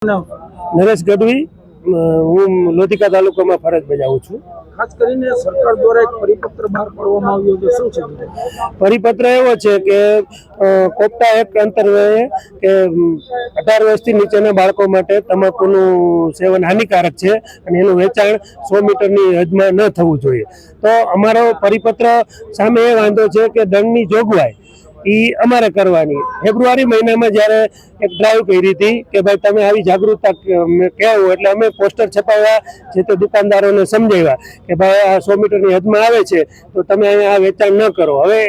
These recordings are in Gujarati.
નરેશ ગઢવી, હું લોધિકા તાલુકામાં ફરજ બજાવું છું। ખાસ કરીને સરકાર દ્વારા એક પરિપત્ર બહાર પાડવામાં આવ્યો છે, શું છે પરિપત્ર એવો છે કે કોપટા એક્ટ અંતર્ગત કે 18 વર્ષથી નીચેના બાળકો માટે તમાકુનું સેવન હાનિકારક છે અને એનું વેચાણ 100 મીટરની હદમાં ન થવું જોઈએ। તો અમારો પરિપત્ર સામે એ વાંધો છે કે દંડની જોગવાઈ અમારે કરવાની। ફેબ્રુઆરી મહિનામાં જ્યારે એક ડ્રાઈવ કરી હતી કે ભાઈ તમે આવી જાગૃતતા કહેવું, એટલે અમે પોસ્ટર છપાવ્યા, જે તે દુકાનદારોને સમજાવ્યા કે ભાઈ આ 100 મીટરની હદમાં આવે છે તો તમે અહીંયા આ વેચાણ ન કરો। હવે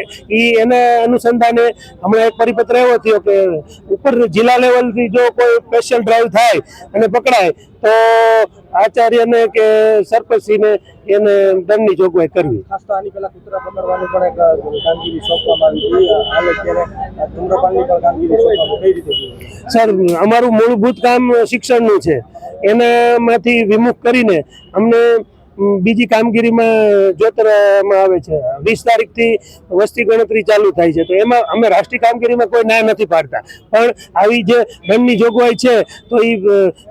એના અનુસંધાને હમણાં એક પરિપત્ર એવો થયો કે ઉપર જિલ્લા લેવલથી જો કોઈ સ્પેશિયલ ડ્રાઈવ થાય અને પકડાય તો આચાર્યને કે સરપંચશ્રીને એને દંડની જોગવાઈ કરવી। ખાસ તો આની પહેલા કૂતરા પકડવાની પણ એક કામગીરી સોંપવામાં આવી હતી, હાલ અત્યારે ધૂમ્રપાનની પણ કામગીરી સોંપવામાં કઈ રીતે? સર, અમારું મૂળભૂત કામ શિક્ષણનું છે, એનામાંથી વિમુખ કરીને અમને બીજી કામગીરીમાં જોતરવામાં આવે છે। 20 તારીખથી વસ્તી ગણતરી ચાલુ થાય છે, તો એમાં અમે રાષ્ટ્રીય કામગીરીમાં કોઈ ના નથી પાડતા, પણ આવી જે દંડની જોગવાઈ છે તો એ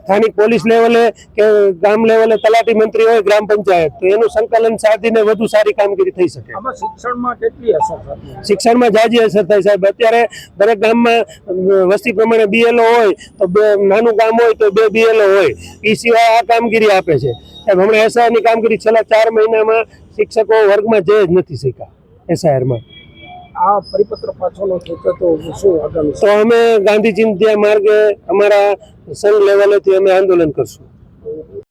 સ્થાનિક પોલીસ લેવલે કે ગામ લેવલે તલાટી મંત્રી હોય, ગ્રામ પંચાયત, તો એનું સંકલન સાધીને વધુ સારી કામગીરી થઈ શકે। આમાં શિક્ષણમાં કેટલી અસર થાય? શિક્ષણમાં જાજી અસર થાય સાહેબ। અત્યારે દરેક ગામમાં વસ્તી પ્રમાણે BLO હોય તો નાનું ગામ હોય તો 2 BLO હોય, એ સિવાય આ કામગીરી આપે છે સાહેબ। હમણાં SIRની કામગીરી છેલ્લા 4 મહિનામાં શિક્ષકો વર્ગમાં જઈ જ નથી શીખ્યા SIRમાં। આ પરિપત્ર પાછળનો હેતુ તો શું આગામી? તો અમે ગાંધી ચિંધ્યા માર્ગે અમારા સંઘ લેવલેથી અમે આંદોલન કરશું।